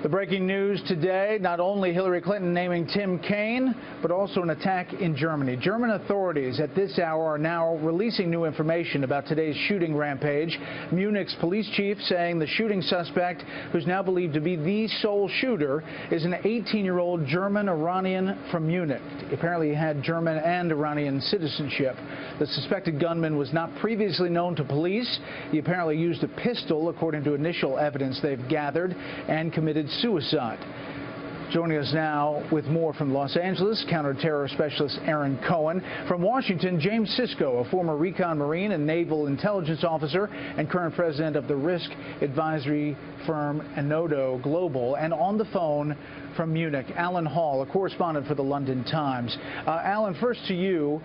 The breaking news today, not only Hillary Clinton naming Tim Kaine, but also an attack in Germany. German authorities at this hour are now releasing new information about today's shooting rampage. Munich's police chief saying the shooting suspect, who's now believed to be the sole shooter, is an 18-year-old German-Iranian from Munich. Apparently he had German and Iranian citizenship. The suspected gunman was not previously known to police. He apparently used a pistol, according to initial evidence they've gathered, and committed suicide. Joining us now with more from Los Angeles, counterterror specialist Aaron Cohen. From Washington, James Sisko, a former recon Marine and naval intelligence officer and current president of the risk advisory firm Enodo Global. And on the phone from Munich, Alan Hall, a correspondent for the London Times. Alan, first to you.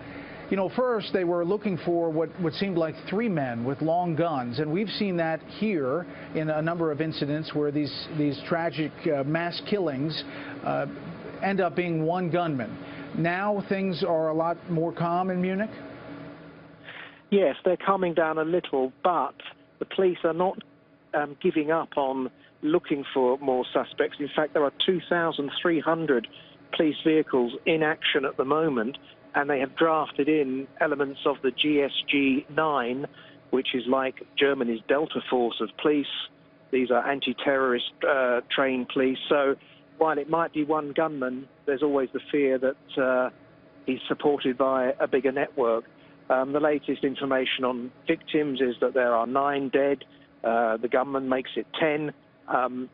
You know, first they were looking for what seemed like three men with long guns, and we've seen that here in a number of incidents where these tragic mass killings end up being one gunman. Now things are a lot more calm in Munich? Yes, they're calming down a little, but the police are not giving up on looking for more suspects. In fact, there are 2,300 police vehicles in action at the moment, and they have drafted in elements of the GSG-9, which is like Germany's Delta Force of police. These are anti-terrorist trained police. So while it might be one gunman, there's always the fear that he's supported by a bigger network. The latest information on victims is that there are 9 dead. The gunman makes it 10.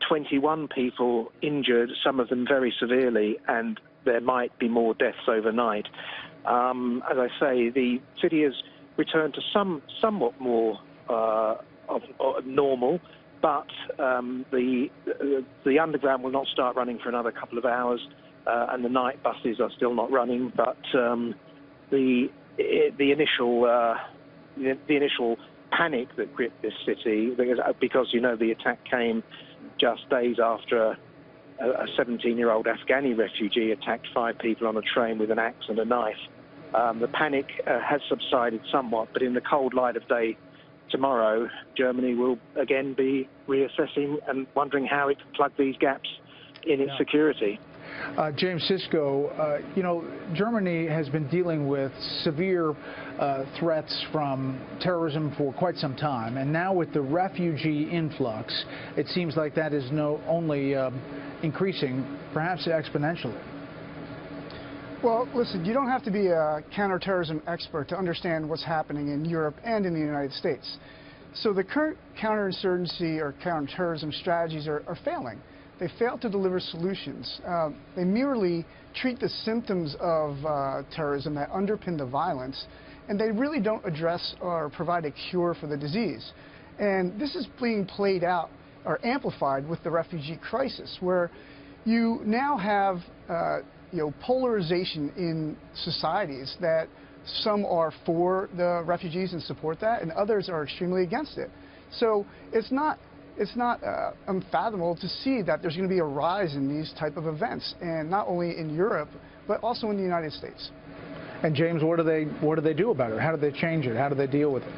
21 people injured, some of them very severely, and there might be more deaths overnight. As I say, the city has returned to somewhat more of normal, but the underground will not start running for another couple of hours, and the night buses are still not running. But the initial panic that gripped this city, because you know the attack came just days after a 17-year-old Afghani refugee attacked 5 people on a train with an axe and a knife. The panic has subsided somewhat, but in the cold light of day tomorrow, Germany will again be reassessing and wondering how it can plug these gaps in its security. James Sisko, you know, Germany has been dealing with severe threats from terrorism for quite some time, and now with the refugee influx, it seems like that is only increasing, perhaps exponentially. Well, listen, you don't have to be a counterterrorism expert to understand what's happening in Europe and in the United States. So the current counterinsurgency or counterterrorism strategies are failing. They fail to deliver solutions. They merely treat the symptoms of terrorism that underpin the violence, and they really don't address or provide a cure for the disease. And this is being played out or amplified with the refugee crisis, where you now have polarization in societies, that some are for the refugees and support that, and others are extremely against it. So it's not unfathomable to see that there's going to be a rise in these type of events, and not only in Europe, but also in the United States. And James, what do they do about it? How do they change it? How do they deal with it?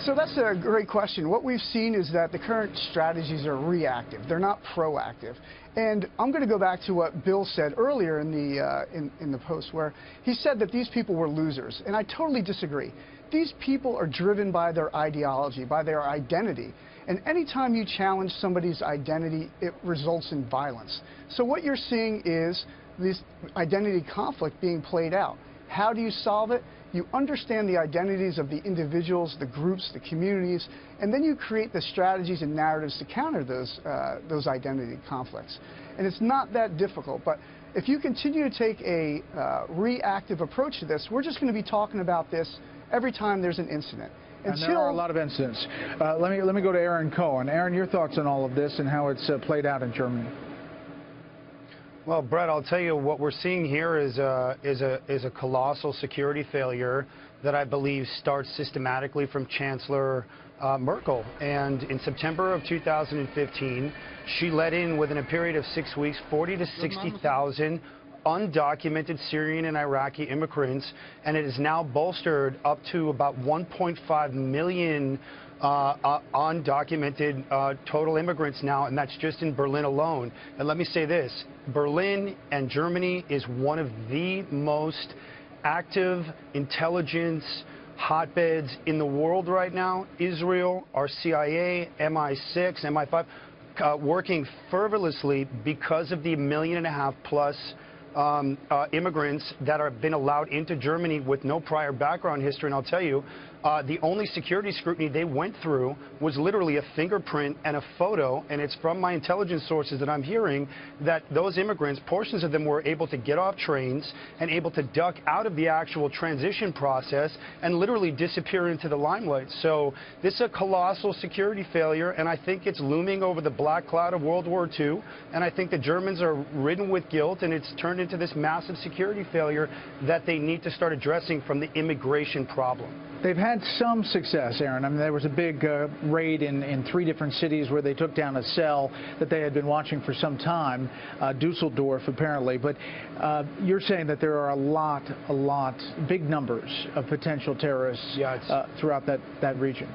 So that's a great question. What we've seen is that the current strategies are reactive. They're not proactive. And I'm going to go back to what Bill said earlier in the post, where he said that these people were losers. And I totally disagree. These people are driven by their ideology, by their identity. And anytime you challenge somebody's identity, it results in violence. So what you're seeing is this identity conflict being played out. How do you solve it? You understand the identities of the individuals, the groups, the communities, and then you create the strategies and narratives to counter those identity conflicts. And it's not that difficult, but if you continue to take a reactive approach to this, we're just going to be talking about this every time there's an incident. And there are a lot of incidents. Let me go to Aaron Cohen. Aaron, your thoughts on all of this and how it's played out in Germany? Well, Brett, I'll tell you what we're seeing here is a colossal security failure that I believe starts systematically from Chancellor Merkel. And in September of 2015, she let in, within a period of 6 weeks, 40 to 60,000 undocumented Syrian and Iraqi immigrants, and it is now bolstered up to about 1.5 million undocumented total immigrants now, and that's just in Berlin alone. And let me say this, Berlin and Germany is one of the most active intelligence hotbeds in the world right now. Israel, our CIA, MI6, MI5, working fervorously because of the 1.5 million plus immigrants that have been allowed into Germany with no prior background history. And I'll tell you, the only security scrutiny they went through was literally a fingerprint and a photo, and it's from my intelligence sources that I'm hearing that those immigrants, portions of them were able to get off trains and able to duck out of the actual transition process and literally disappear into the limelight. So this is a colossal security failure, and I think it's looming over the black cloud of World War II, and I think the Germans are ridden with guilt, and it's turned into this massive security failure that they need to start addressing from the immigration problem. They've had some success, Aaron. I mean, there was a big raid in 3 different cities where they took down a cell that they had been watching for some time, Dusseldorf apparently. But you're saying that there are a lot, big numbers of potential terrorists throughout that region.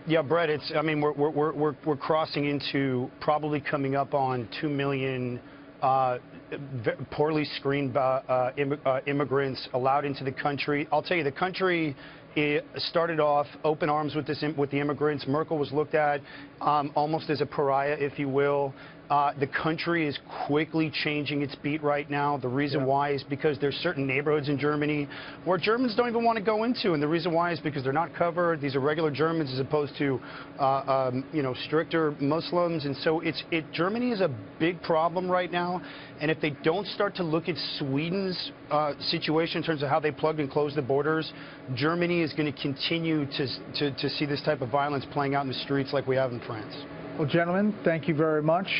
Yeah, Brett, I mean, we're crossing into probably coming up on 2 million poorly screened immigrants allowed into the country. I'll tell you, the country started off open arms with the immigrants. Merkel was looked at almost as a pariah, if you will. The country is quickly changing its beat right now. The reason why is because there's certain neighborhoods in Germany where Germans don't even want to go into, and the reason why is because they're not covered. These are regular Germans as opposed to, you know, stricter Muslims, and so Germany is a big problem right now. And if they don't start to look at Sweden's situation in terms of how they plugged and closed the borders, Germany is going to continue to see this type of violence playing out in the streets like we have in France. Well, gentlemen, thank you very much.